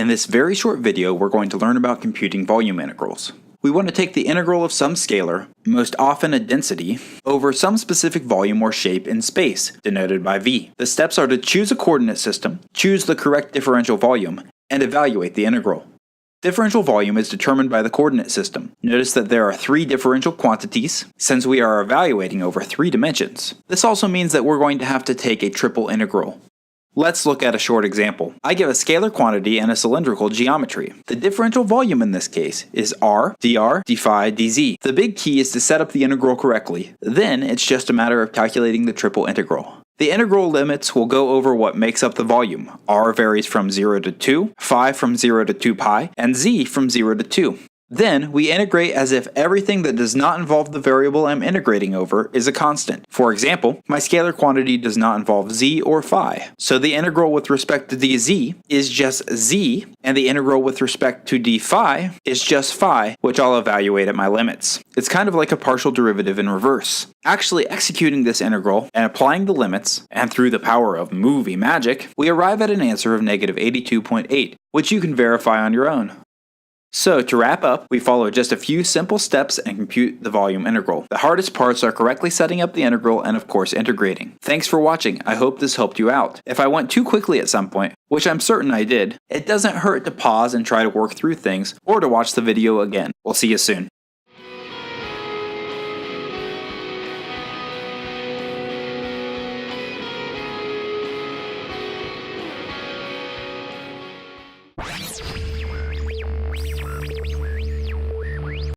In this very short video, we're going to learn about computing volume integrals. We want to take the integral of some scalar, most often a density, over some specific volume or shape in space, denoted by v. The steps are to choose a coordinate system, choose the correct differential volume, and evaluate the integral. Differential volume is determined by the coordinate system. Notice that there are 3 differential quantities, since we are evaluating over 3 dimensions. This also means that we're going to have to take a triple integral. Let's look at a short example. I give a scalar quantity and a cylindrical geometry. The differential volume in this case is r, dr, d phi, dz. The big key is to set up the integral correctly. Then it's just a matter of calculating the triple integral. The integral limits will go over what makes up the volume. R varies from 0 to 2, phi from 0 to 2 pi, and z from 0 to 2. Then, we integrate as if everything that does not involve the variable I'm integrating over is a constant. For example, my scalar quantity does not involve z or phi, so the integral with respect to dz is just z, and the integral with respect to d phi is just phi, which I'll evaluate at my limits. It's kind of like a partial derivative in reverse. Actually executing this integral and applying the limits, and through the power of movie magic, we arrive at an answer of negative 82.8, which you can verify on your own. So, to wrap up, we follow just a few simple steps and compute the volume integral. The hardest parts are correctly setting up the integral and of course integrating. Thanks for watching, I hope this helped you out. If I went too quickly at some point, which I'm certain I did, it doesn't hurt to pause and try to work through things, or to watch the video again. We'll see you soon.